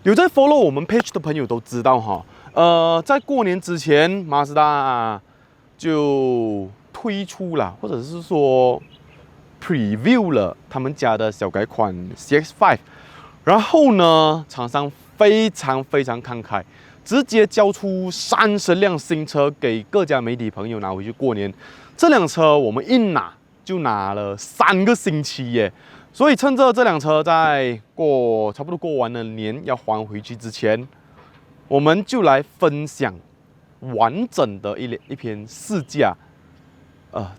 有在 follow 我们 page 的朋友都知道哈，在过年之前，马自达就推出了，或者是说 preview 了他们家的小改款 CX-5，然后呢，厂商非常慷慨，直接交出30辆新车给各家媒体朋友拿回去过年。这辆车我们一拿就拿了3个星期耶。所以趁着这辆车在差不多过完了年要还回去之前，我们就来分享完整的一篇试驾。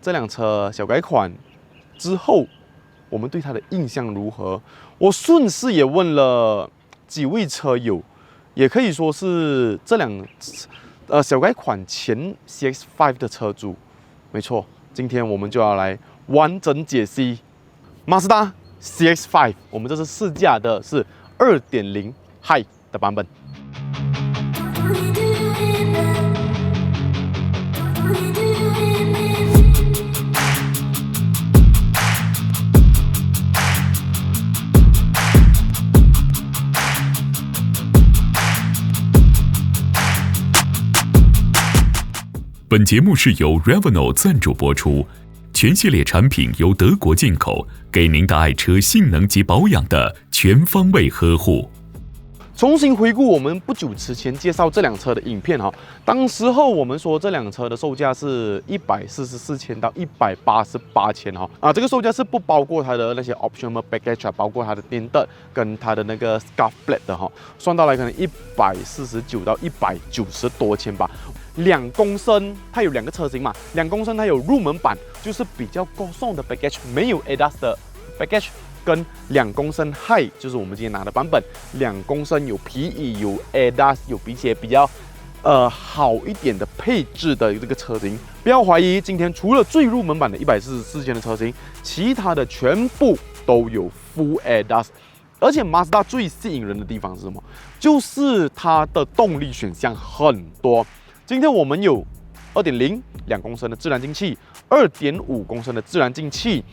这辆车小改款之后，我们对它的印象如何？我顺势也问了几位车友，也可以说是这辆小改款前 CX-5 的车主。没错，今天我们就要来完整解析马自达CX-5，我们这次试驾的是2.0 High 的版本。本节目是由 Renault 赞助播出，全系列产品由德国进口，给您的爱车性能及保养的全方位呵护。重新回顾我们不久之前介绍这辆车的影片哈，当时候我们说这辆车的售价是144千到188千哈，这个售价是不包括它的那些 optional package， 包括它的电镀跟它的那个 scuff plate 的哈，算到来可能149到190多千吧。2公升它有2个车型嘛，2公升它有入门版，就是比较高送的 package， 没有 ADAS 的 package。跟2公升 High 就是我们今天拿的版本，2公升有皮椅、有 ADAS， 有比起比较好一点的配置的这个车型。不要怀疑，今天除了最入门版的144千的车型，其他的全部都有 Full ADAS。而且马自达最吸引人的地方是什么？就是它的动力选项很多。今天我们有2.0 2公升的自然进气，2.5公升的自然进气。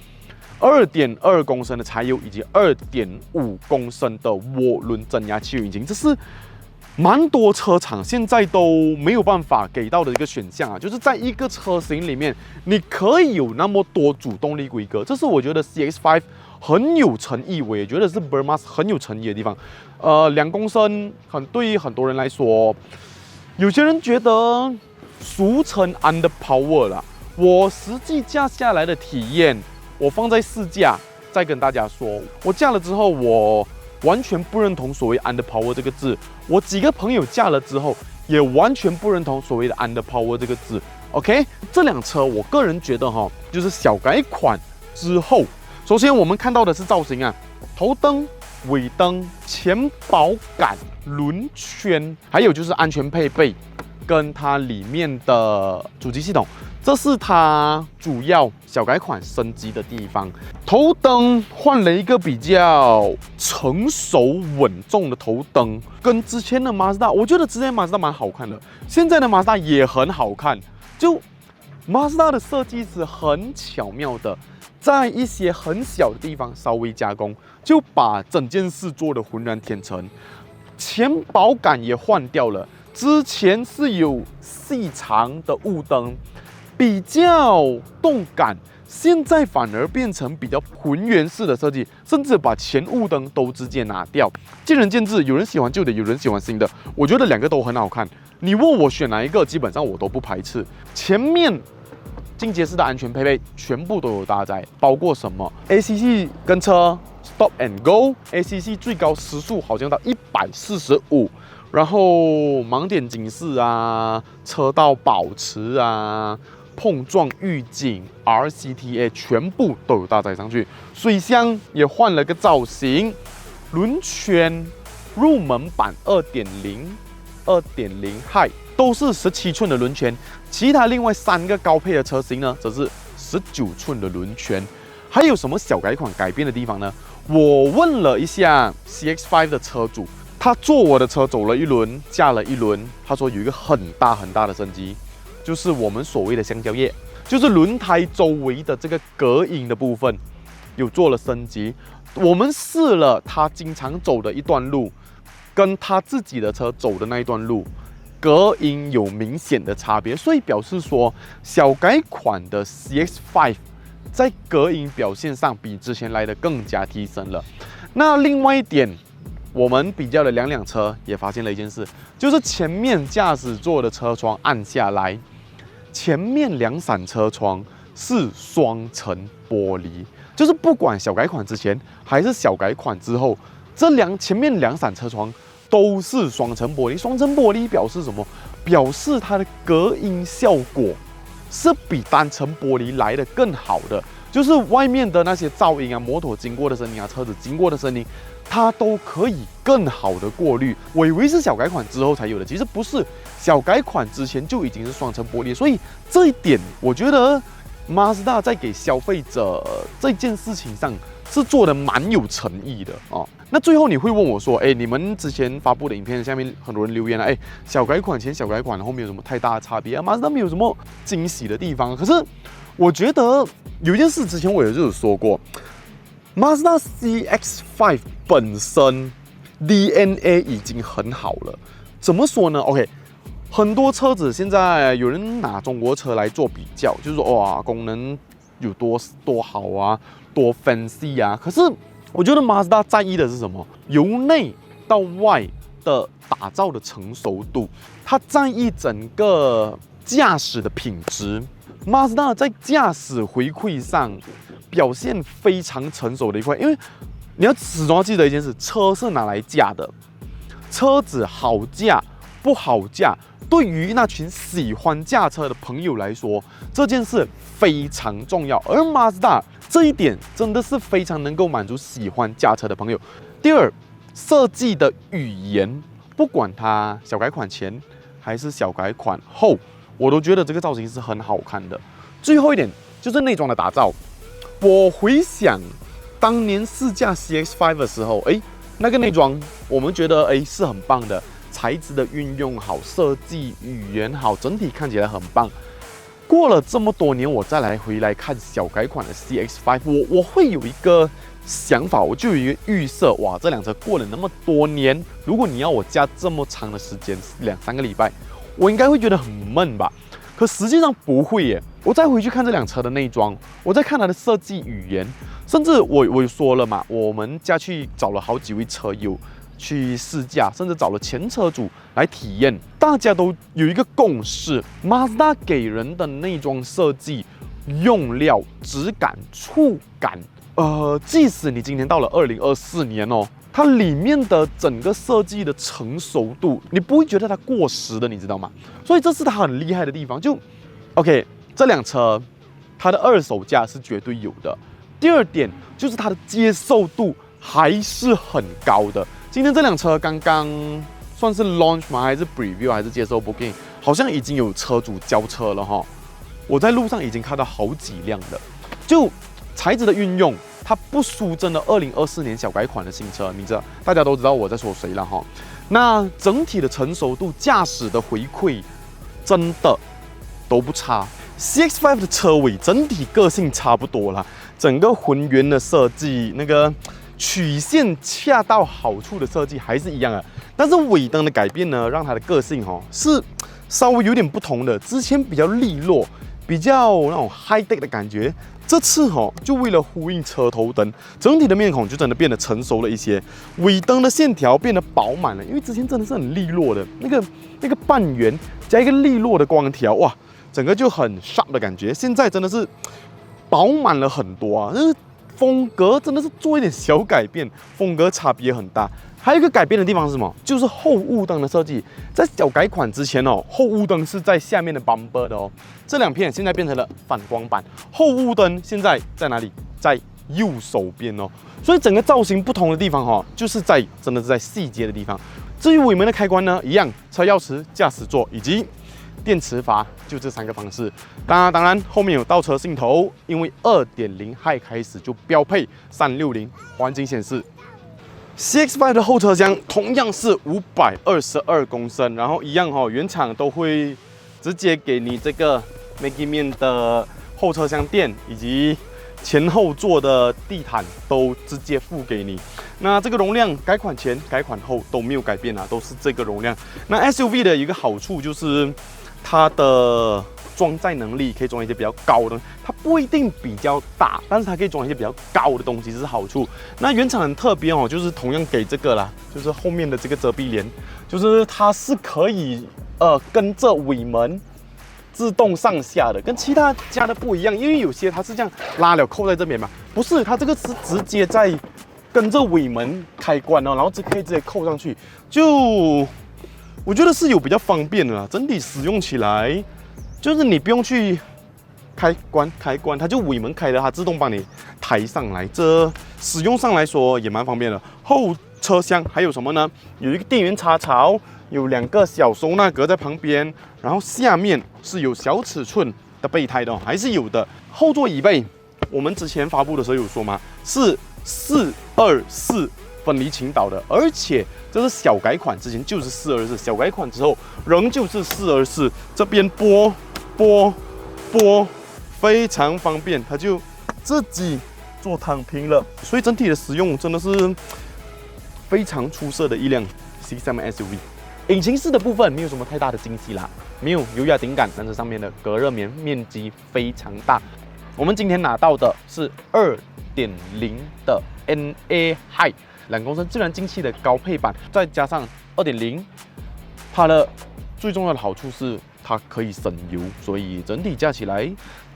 2.2公升的柴油以及2.5公升的涡轮增压汽油引擎，这是蛮多车厂现在都没有办法给到的一个选项啊！就是在一个车型里面，你可以有那么多主动力规格，这是我觉得 CX-5 很有诚意，我也觉得是 Burmaz 很有诚意的地方。2公升对于很多人来说，有些人觉得俗称 underpower 啦。我实际驾下来的体验。我放在试驾，再跟大家说。我驾了之后，我完全不认同所谓 underpower 这个字。我几个朋友驾了之后，也完全不认同所谓的 underpower 这个字。OK， 这辆车我个人觉得就是小改款之后，首先我们看到的是造型啊，头灯、尾灯、前保杆、轮圈，还有就是安全配备跟它里面的主机系统。这是它主要小改款升级的地方。头灯换了一个比较成熟稳重的头灯，跟之前的马自达，我觉得之前马自达蛮好看的，现在的马自达也很好看。就马自达的设计是很巧妙的，在一些很小的地方稍微加工，就把整件事做得浑然天成。前保杆也换掉了，之前是有细长的雾灯。比较动感，现在反而变成比较浑圆式的设计，甚至把前雾灯都直接拿掉。见仁见智，有人喜欢旧的，有人喜欢新的。我觉得2个都很好看。你问我选哪一个，基本上我都不排斥。前面进阶式的安全配备全部都有搭载，包括什么 ACC 跟车 Stop and Go，ACC 最高时速好像到145。然后盲点警示啊，车道保持啊。碰撞预警 RCTA 全部都有搭载上去，水箱也换了个造型，轮圈入门版2.0 High 都是17寸的轮圈，其他另外3个高配的车型呢，则是19寸的轮圈。还有什么小改款改变的地方呢？我问了一下 CX-5 的车主，他坐我的车走了一轮，驾了一轮，他说有一个很大的升级。就是我们所谓的橡胶叶，就是轮胎周围的这个隔音的部分有做了升级。我们试了它经常走的一段路，跟他自己的车走的那一段路，隔音有明显的差别，所以表示说小改款的 CX-5 在隔音表现上比之前来的更加提升了。那另外一点，我们比较了两辆车，也发现了一件事，就是前面驾驶座的车窗按下来，前面两扇车窗是双层玻璃，就是不管小改款之前还是小改款之后，前面两扇车窗都是双层玻璃。双层玻璃表示什么？表示它的隔音效果是比单层玻璃来的更好的，就是外面的那些噪音啊、摩托经过的声音啊、车子经过的声音，它都可以更好的过滤。我以为是小改款之后才有的，其实不是，小改款之前就已经是双层玻璃，所以这一点我觉得Mazda在给消费者这件事情上是做的蛮有诚意的哦。那最后你会问我说，你们之前发布的影片下面很多人留言了，小改款前、小改款后面有什么太大的差别啊？Mazda没有什么惊喜的地方。可是我觉得有一件事之前我也就有说过，Mazda CX-5 本身 DNA 已经很好了。怎么说呢 ？OK。很多车子现在有人拿中国车来做比较，就是说哇，功能有多好啊，多 fancy 啊。可是我觉得 Mazda 在意的是什么？由内到外的打造的成熟度，它在意整个驾驶的品质。Mazda 在驾驶回馈上表现非常成熟的一块，因为你要始终要记得一件事：车是拿来驾的，车子好驾不好驾。对于那群喜欢驾车的朋友来说，这件事非常重要。而 Mazda 这一点真的是非常能够满足喜欢驾车的朋友。第二，设计的语言，不管它小改款前还是小改款后，我都觉得这个造型是很好看的。最后一点就是内装的打造。我回想当年试驾 CX-5 的时候，那个内装我们觉得是很棒的。材质的运用好，设计语言好，整体看起来很棒。过了这么多年，我再回来看小改款的 CX-5，我会有一个想法，我就有一个预设，哇，这辆车过了那么多年，如果你要我加这么长的时间，2-3个礼拜，我应该会觉得很闷吧？可实际上不会耶。我再回去看这辆车的内装，我再看它的设计语言，甚至我说了嘛，我们家去找了好几位车友去试驾，甚至找了前车主来体验，大家都有一个共识 ：Mazda 给人的内装设计、用料、质感、触感，即使你今天到了2024年哦，它里面的整个设计的成熟度，你不会觉得它过时的，你知道吗？所以这是它很厉害的地方。OK， 这辆车它的二手价是绝对有的。第二点就是它的接受度还是很高的。今天这辆车刚刚算是 launch 吗？还是 preview？ 还是接受 booking？ 好像已经有车主交车了哈。我在路上已经看到好几辆了。就材质的运用，它不输真的2024年小改款的新车，你知道，大家都知道我在说谁了哈。那整体的成熟度、驾驶的回馈，真的都不差。CX-5 的车尾整体个性差不多啦，整个浑圆的设计，那个曲线恰到好处的设计还是一样的，但是尾灯的改变呢，让它的个性是稍微有点不同的。之前比较利落，比较那种 high tech 的感觉，这次就为了呼应车头灯，整体的面孔就真的变得成熟了一些，尾灯的线条变得饱满了，因为之前真的是很利落的那个半圆加一个利落的光条，哇，整个就很 sharp 的感觉。现在真的是饱满了很多啊，就是风格真的是做一点小改变，风格差别很大。还有一个改变的地方是什么？就是后雾灯的设计。在小改款之前后雾灯是在下面的 bumper 的哦，这两片现在变成了反光板，后雾灯现在在哪里？在右手边哦。所以整个造型不同的地方就是真的是在细节的地方。至于尾门的开关呢，一样，车钥匙、驾驶座以及电池阀，就这3个方式。当然后面有倒车镜头，因为2.0 High 开始就标配360环境显示。CX-5 的后车厢同样是522公升，然后一样原厂都会直接给你这个 Maggie 面的后车厢垫以及前后座的地毯都直接附给你。那这个容量改款前、改款后都没有改变啊，都是这个容量。那 SUV 的一个好处就是它的装载能力可以装一些比较高的，它不一定比较大，但是它可以装一些比较高的东西，这是好处。那原厂很特别哦，就是同样给这个啦，就是后面的这个遮蔽帘，就是它是可以跟着尾门自动上下的，跟其他家的不一样，因为有些它是这样拉了扣在这边嘛，不是，它这个是直接在跟着尾门开关哦，然后可以直接扣上去，就我觉得是有比较方便的啦，整体使用起来。就是你不用去开关，它就尾门开了，它自动帮你抬上来。这使用上来说也蛮方便的。后车厢还有什么呢？有一个电源插槽，有2个小收纳格在旁边，然后下面是有小尺寸的备胎的，还是有的。后座椅背，我们之前发布的时候有说嘛，是424分离倾倒的，而且这是小改款，之前就是424，小改款之后仍旧是424，这边拨，非常方便，它就自己做躺平了，所以整体的使用真的是非常出色的一辆 C3 SUV。引擎室的部分没有什么太大的惊喜啦，没有油压顶杆，但是上面的隔热棉面积非常大。我们今天拿到的是2.0的 NA High 2公升自然进气的高配版，再加上2.0，它的最重要的好处是它可以省油，所以整体加起来，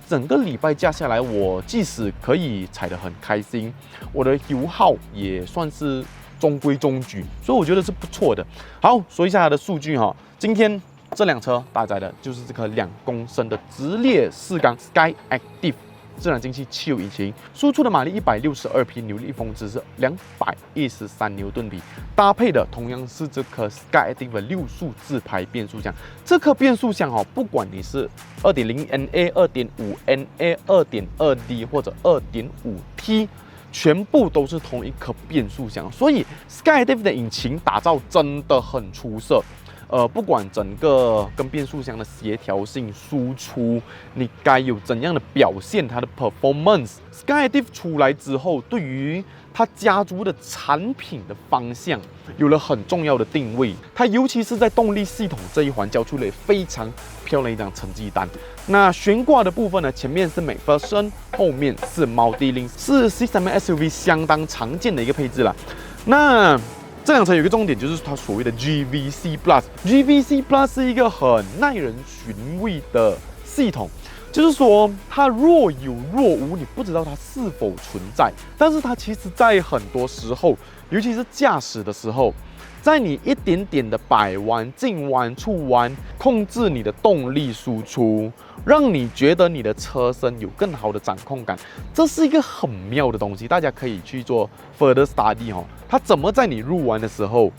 整个礼拜加下来，我即使可以踩得很开心，我的油耗也算是中规中矩，所以我觉得是不错的。好，说一下它的数据哈，今天这辆车搭载的就是这颗2公升的直列4缸 Sky Active 自然进气汽油引擎，输出的马力162匹，扭力峰值是213牛顿米，搭配的同样是这颗 Sky Active 的6速自排变速箱。这颗变速箱不管你是2.0 NA、2.5 NA、2.2D 或者 2.5T， 全部都是同一颗变速箱，所以 Sky Active 的引擎打造真的很出色。不管整个跟变速箱的协调性、输出，你该有怎样的表现，它的 performance，Sky Active 出来之后，对于它家族的产品的方向有了很重要的定位。它尤其是在动力系统这一环交出了非常漂亮一张成绩单。那悬挂的部分呢，前面是 McPherson， 后面是 Multi-Link， 是 C3 SUV 相当常见的一个配置啦。那这辆车有一个重点，就是它所谓的 GVC Plus。GVC Plus 是一个很耐人寻味的系统，就是说它若有若无，你不知道它是否存在。但是它其实在很多时候，尤其是驾驶的时候，在你一点点的摆弯、进弯、出弯，控制你的动力输出，让你觉得你的车身有更好的掌控感，这是一个很妙的东西，大家可以去做 further study 哦。它怎么在你入弯的时候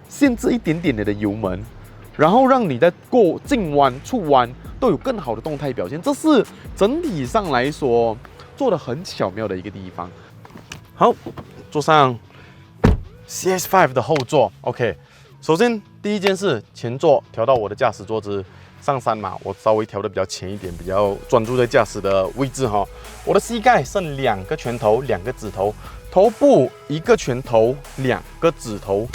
限制一点点你的油门，然后让你在过进弯、出弯都有更好的动态表现，这是整体上来说做得很巧妙的一个地方。好，坐上 CX-5 的后座 ，OK。首先第一件事，前座调到我的驾驶坐姿。上山嘛，我稍微调的比较前一点，比较专注在驾驶的位置哈。我的膝盖剩2个拳头，2个指头，头部1个拳头，2个指头。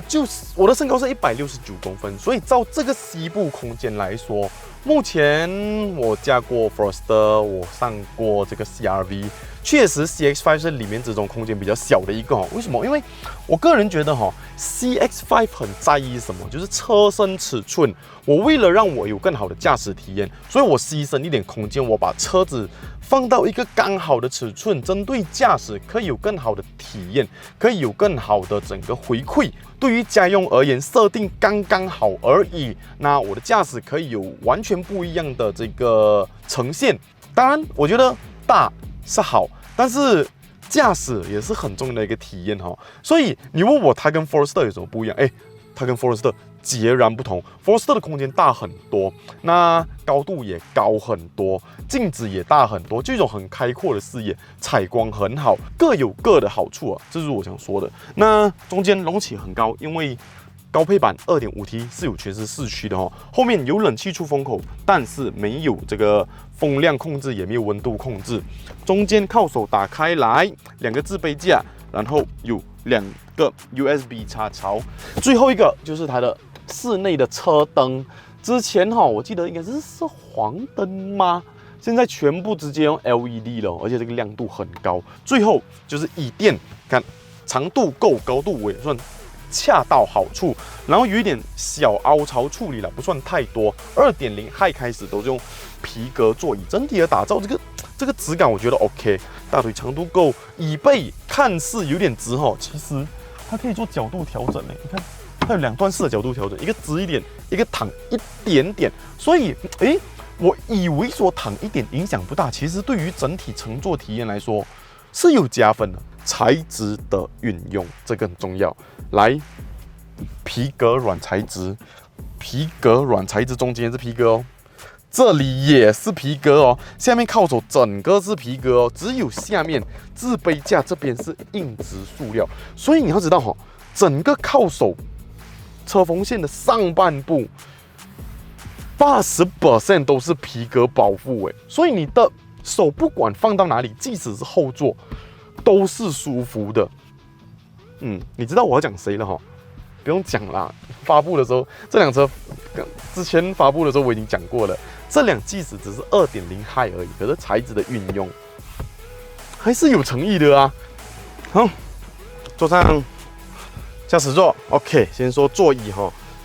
就是我的身高是169公分，所以照这个膝部空间来说，目前我驾过 Forester， 我上过这个 CR-V， 确实 CX-5 是里面之中空间比较小的一个。为什么？因为我个人觉得CX-5 很在意什么，就是车身尺寸。我为了让我有更好的驾驶体验，所以我牺牲一点空间，我把车子放到一个刚好的尺寸，针对驾驶可以有更好的体验，可以有更好的整个回馈。对于家用而言，设定刚刚好而已。那我的驾驶可以有完全不一样的这个呈现。当然，我觉得大是好，但是驾驶也是很重要的一个体验哈。所以你问我它跟 Forester 有什么不一样？它跟 Forester 截然不同。Forester 的空间大很多，那高度也高很多，镜子也大很多，就一种很开阔的视野，采光很好，各有各的好处啊，这是我想说的。那中间隆起很高，因为高配版 2.5T 是有全时四驱的哦，后面有冷气出风口，但是没有这个风量控制，也没有温度控制。中间靠手打开来，2个置杯架，然后有2个 USB 插槽。最后一个就是它的室内的车灯，之前我记得应该是黄灯吗？现在全部直接用 LED 了，而且这个亮度很高。最后就是椅垫，看长度够，高度也算恰到好处，然后有一点小凹槽处理了，不算太多。2.0 High 开始都是用皮革座椅，整体的打造这个质感我觉得 OK。大腿长度够，椅背看似有点直其实它可以做角度调整你看它有2段式的角度调整，一个直一点，一个躺一点点，所以我以为说躺一点影响不大，其实对于整体乘坐体验来说是有加分的。材质的运用这个很重要，来皮革软材质，中间是皮革哦，这里也是皮革哦，下面靠手整个是皮革哦，只有下面置杯架这边是硬质塑料，所以你要知道整个靠手车缝线的上半部80% 都是皮革保护所以你的手不管放到哪里，即使是后座都是舒服的。你知道我要讲谁了不用讲啦，发布的时候这辆车之前发布的时候我已经讲过了，这辆即使只是 2.0 High 而已，可是材质的运用还是有诚意的啊。好，坐上驾驶座 ，OK， 先说座椅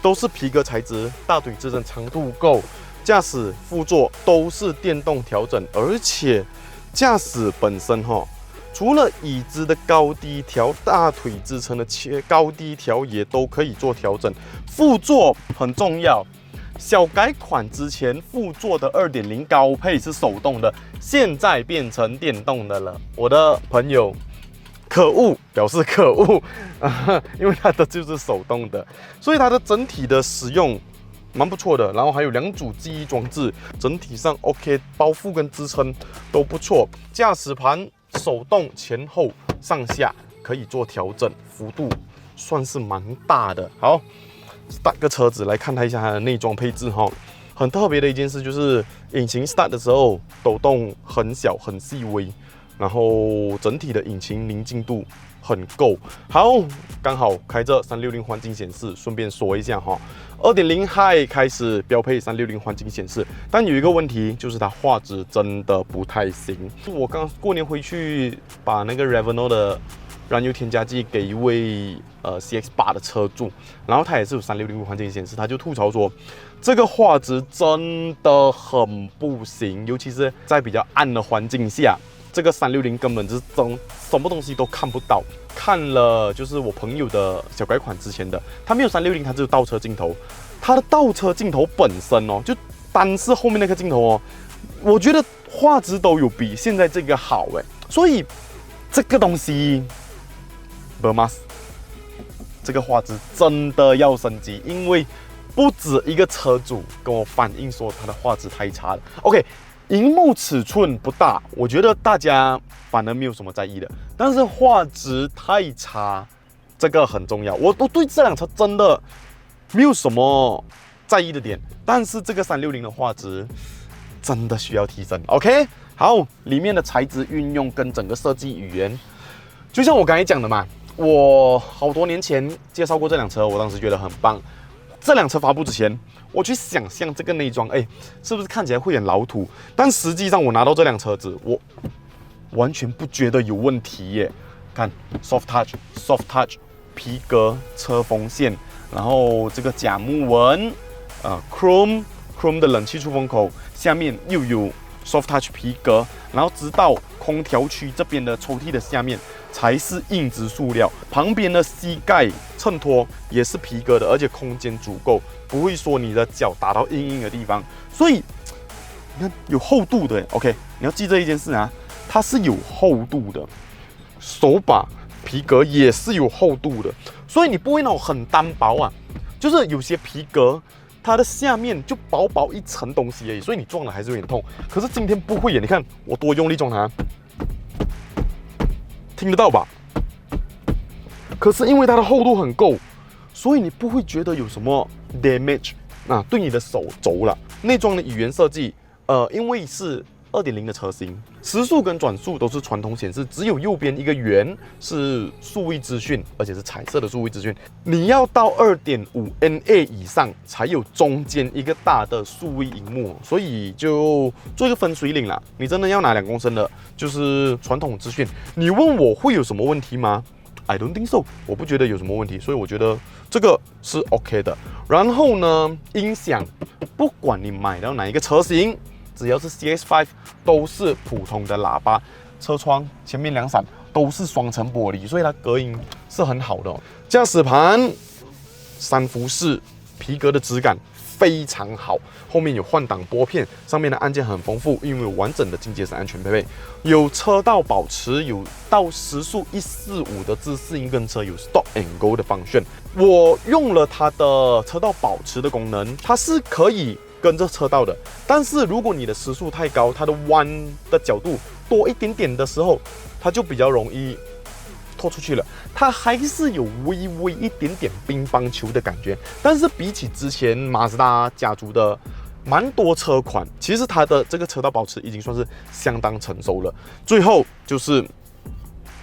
都是皮革材质，大腿支撑长度够，驾驶副座都是电动调整，而且驾驶本身除了椅子的高低调，大腿支撑的高低调也都可以做调整。副座很重要，小改款之前副座的 2.0 高配是手动的，现在变成电动的了。我的朋友可恶，表示可恶因为它的就是手动的，所以它的整体的使用蛮不错的。然后还有2组记忆装置，整体上 OK， 包覆跟支撑都不错。驾驶盘手动前后上下可以做调整，幅度算是蛮大的。好，start 个车子来看它一下它的内装配置很特别的一件事就是引擎 start 的时候抖动很小很细微，然后整体的引擎宁静度很够。好，刚好开着360环境显示，顺便说一下2.0 High 开始标配360环境显示，但有一个问题就是它画质真的不太行。我刚过年回去把那个 Renault 的燃油添加剂给一位CX-8的车主，然后他也是有360环境显示，他就吐槽说这个画质真的很不行，尤其是在比较暗的环境下，这个360根本就是什么东西都看不到。看了就是我朋友的小改款之前的，他没有360，他只有倒车镜头。它的倒车镜头本身就单是后面那个镜头我觉得画质都有比现在这个好所以这个东西不吗？这个画质真的要升级，因为不止一个车主跟我反映说它的画质太差了。OK， 萤幕尺寸不大，我觉得大家反而没有什么在意的，但是画质太差，这个很重要。我对这辆车真的没有什么在意的点，但是这个360的画质真的需要提升。OK， 好，里面的材质运用跟整个设计语言，就像我刚才讲的嘛，我好多年前介绍过这辆车，我当时觉得很棒。这辆车发布之前，我去想象这个内装，是不是看起来会很老土？但实际上我拿到这辆车子，我完全不觉得有问题耶。看 soft touch 皮革车缝线，然后这个假木纹，chrome 的冷气出风口，下面又有 soft touch 皮革，然后直到空调区这边的抽屉的下面才是硬质塑料，旁边的膝盖衬托也是皮革的，而且空间足够，不会说你的脚打到硬硬的地方，所以你看有厚度的。OK， 你要记这一件事啊，它是有厚度的，手把皮革也是有厚度的，所以你不会那种很单薄就是有些皮革它的下面就薄薄一层东西而已，所以你撞了还是有点痛。可是今天不会耶，你看我多用力撞它，听得到吧？可是因为它的厚度很够，所以你不会觉得有什么 damage 对你的手肘了。内装的语言设计，因为是2.0的车型，时速跟转速都是传统显示，只有右边一个圆是数位资讯，而且是彩色的数位资讯。你要到 2.5 NA 以上才有中间一个大的数位萤幕，所以就做一个分水岭啦。你真的要拿2公升的，就是传统资讯。你问我会有什么问题吗？I don't think so， 我不觉得有什么问题，所以我觉得这个是 OK 的。然后呢，音响，不管你买到哪一个车型，只要是 CX-5 都是普通的喇叭，车窗前面2扇都是双层玻璃，所以它隔音是很好的哦。驾驶盘3辐式皮革的质感非常好，后面有换挡拨片，上面的按键很丰富，因为有完整的进阶式安全配备，有车道保持，有到时速145的自适应跟车，有 Stop and Go 的方向。我用了它的车道保持的功能，它是可以跟着车道的，但是如果你的时速太高，它的弯的角度多一点点的时候，它就比较容易拖出去了。它还是有微微一点点乒乓球的感觉，但是比起之前马自达家族的蛮多车款，其实它的这个车道保持已经算是相当成熟了。最后就是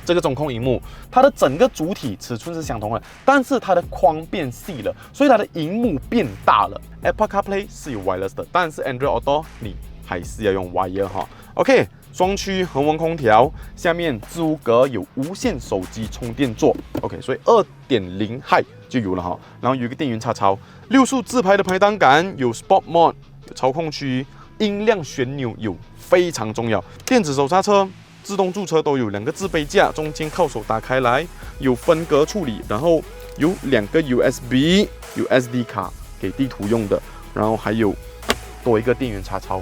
这个中控萤幕，它的整个主体尺寸是相同的，但是它的框变细了，所以它的萤幕变大了。Apple CarPlay 是有 wireless 的，但是 Android Auto 你还是要用 wire 哈。OK， 双区恒温空调，下面置物格有无线手机充电座。OK， 所以 2.0 High 就有了哈。然后有一个电源插槽，6速自排的排档杆，有 Sport Mode， 有操控区，音量旋钮有非常重要，电子手刹车。自动驻车都有2个自备架，中间靠手打开来，有分隔处理，然后有2个 USB， 有 SD 卡给地图用的，然后还有多一个电源插槽。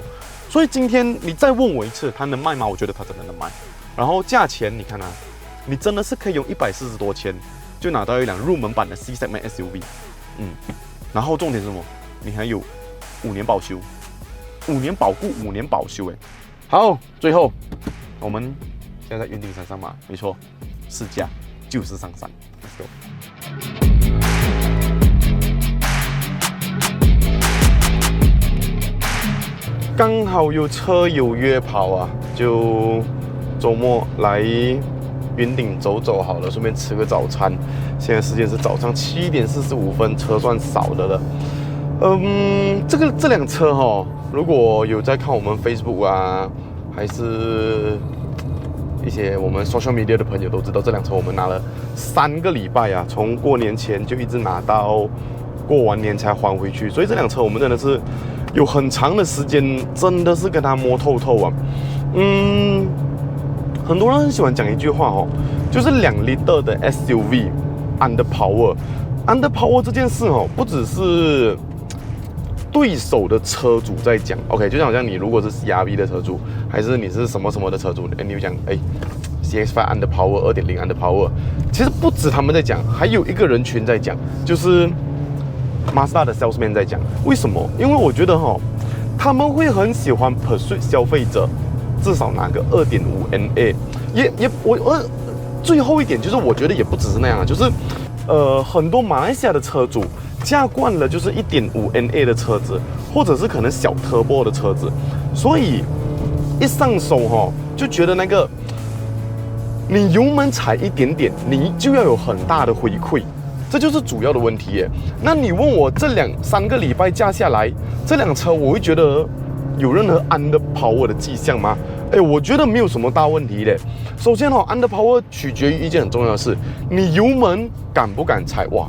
所以今天你再问我一次，它能卖吗？我觉得它真的能卖。然后价钱你看啊，你真的是可以用140多千就拿到一辆入门版的 C segment SUV，然后重点是什么？你还有5年保修，5年保固，5年保修，好，最后。我们现在在云顶山上嘛，没错，试驾就是上山 ，Let's go。刚好有车友约跑啊，就周末来云顶走走好了，顺便吃个早餐。现在时间是早上7点45分，车算少的了。这辆车哈，如果有在看我们 Facebook 啊。还是一些我们 social media 的朋友都知道，这辆车我们拿了3个礼拜啊，从过年前就一直拿到过完年才还回去，所以这辆车我们真的是有很长的时间，真的是跟它摸透透啊。很多人很喜欢讲一句话哦，就是2 liter 的 SUV underpower 这件事哦，不只是对手的车主在讲 ，OK， 就好像你如果是 CR-V 的车主，还是你是什么什么的车主，你就讲CX-5 underpower 2.0 underpower， 其实不止他们在讲，还有一个人群在讲，就是马自达的 salesman 在讲。为什么？因为我觉得他们会很喜欢 persuade 消费者，至少拿个 2.5 NA， 最后一点就是我觉得也不只是那样，就是很多马来西亚的车主。驾惯了就是 1.5 NA 的车子，或者是可能小 turbo 的车子，所以一上手就觉得那个你油门踩一点点，你就要有很大的回馈，这就是主要的问题耶。那你问我这3个礼拜驾下来，这辆车我会觉得有任何 underpower 的迹象吗？我觉得没有什么大问题的。首先underpower 取决于一件很重要的事，你油门敢不敢踩？哇，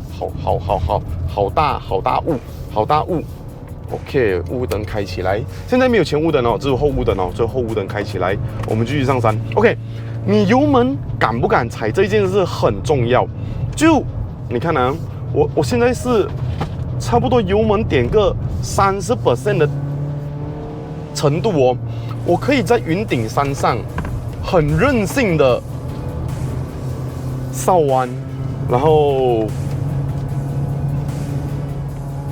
好大雾。OK， 雾灯开起来。现在没有前雾灯哦，只有后雾灯哦，所以后雾灯开起来，我们继续上山。OK， 你油门敢不敢踩这件事很重要。就你看啊，我现在是差不多油门点个30% 的程度哦。我可以在云顶山上很任性的扫弯，然后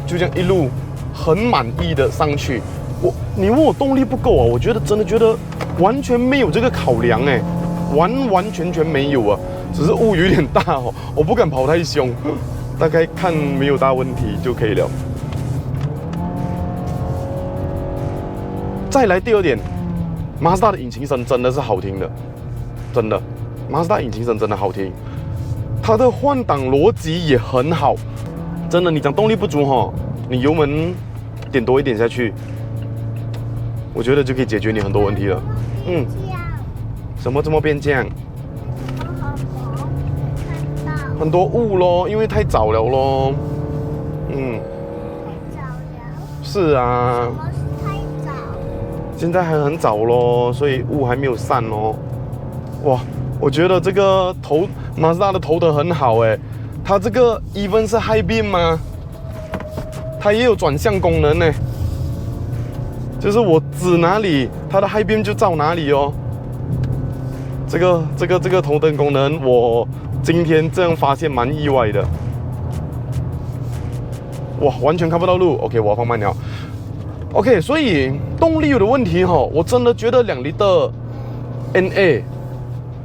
就这样一路很满意的上去。你问我动力不够啊？我真的觉得完全没有这个考量完全没有啊，只是雾有点大哦，我不敢跑太凶。大概看没有大问题就可以了。再来第二点，马自达的引擎声真的是好听的，真的，马自达引擎声真的好听，它的换挡逻辑也很好，真的，你讲动力不足哈，你油门点多一点下去，我觉得就可以解决你很多问题了。什么这么变这样？很多雾咯，因为太早了咯。是啊。现在还很早咯，所以雾还没有散咯。哇，我觉得这个马自达的头灯很好哎，它这个 even 是 high beam 吗？它也有转向功能呢，就是我指哪里，它的 high beam 就照哪里哦。这个头灯功能，我今天这样发现蛮意外的。哇，完全看不到路。OK， 我要放慢了。OK， 所以动力有的问题哈，我真的觉得2升的 NA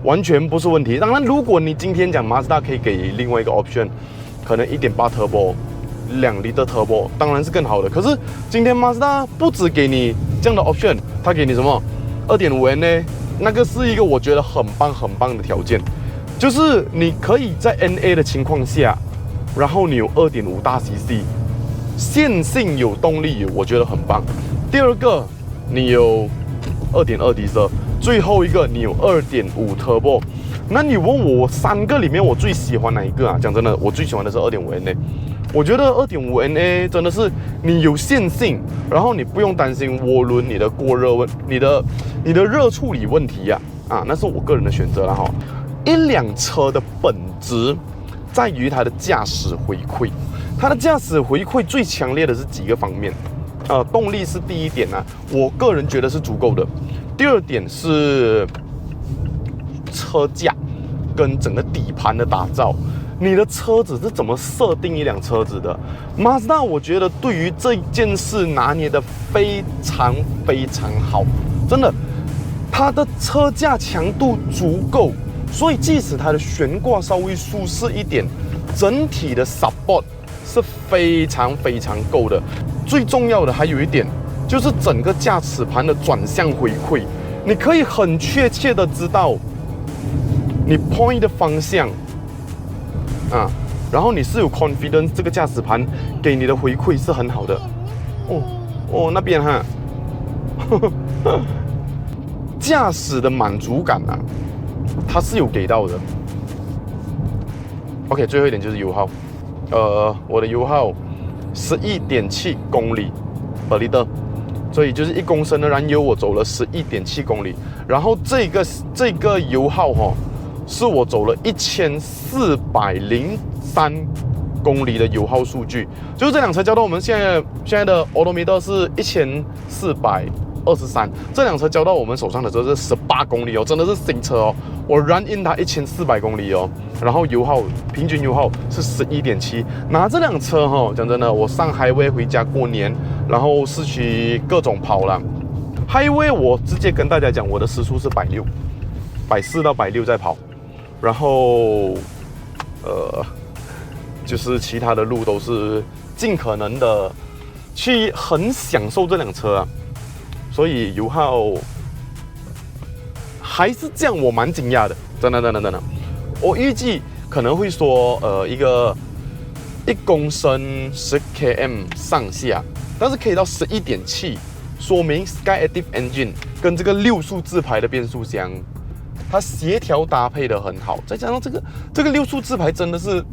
完全不是问题。当然，如果你今天讲马自达可以给另外一个 option， 可能 1.8 turbo、2升的 turbo， 当然是更好的。可是今天马自达不只给你这样的 option， 它给你什么 2.5 NA， 那个是一个我觉得很棒的条件，就是你可以在 NA 的情况下，然后你有 2.5 大 CC。线性有动力，我觉得很棒。第二个，你有 2.2 diesel， 最后一个你有 2.5 turbo。那你问我3个里面我最喜欢哪一个啊？讲真的，我最喜欢的是 2.5 NA。我觉得 2.5 NA 真的是你有线性，然后你不用担心涡轮你的过热你的热处理问题呀。那是我个人的选择了哈。一辆车的本质在于它的驾驶回馈。它的驾驶回馈最强烈的是几个方面，动力是第一点啊，我个人觉得是足够的。第二点是车架跟整个底盘的打造，你的车子是怎么设定一辆车子的？马自达我觉得对于这件事拿捏的非常好，真的，它的车架强度足够，所以即使它的悬挂稍微舒适一点，整体的 support。是非常够的。最重要的还有一点，就是整个驾驶盘的转向回馈，你可以很确切的知道你 point 的方向然后你是有 confidence 这个驾驶盘给你的回馈是很好的。那边哈，驾驶的满足感它是有给到的。OK， 最后一点就是油耗。我的油耗11.7公里per liter，所以就是1公升的燃油我走了11.7公里，然后这个油耗是我走了1403公里的油耗数据，就是这辆车交到我们现在的 odometer 是1423，这辆车交到我们手上的时候是18公里哦，真的是新车哦。我 run in 它1400公里哦，然后平均油耗是11.7。拿这辆车讲真的，我上 highway 回家过年，然后市区各种跑了。highway 我直接跟大家讲，我的时速是160， 140到160在跑，然后就是其他的路都是尽可能的去很享受这辆车所以油耗还是这样，我蛮惊讶的，真的。我预计可能会说，一个1公升10 km 上下，但是可以到11.7，说明 Skyactiv Engine 跟这个6速自排的变速箱，它协调搭配的很好，再加上这个6速自排真的是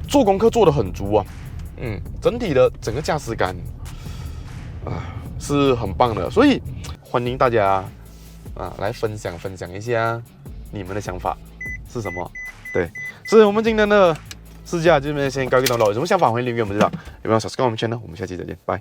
做功课做得很足整体的整个驾驶感是很棒的，所以欢迎大家来分享一下你们的想法是什么？对，所以我们今天的试驾就先告一段落，有什么想法欢迎留言我们知道，有没有 subscribe 我们 channel， 我们下期再见，拜。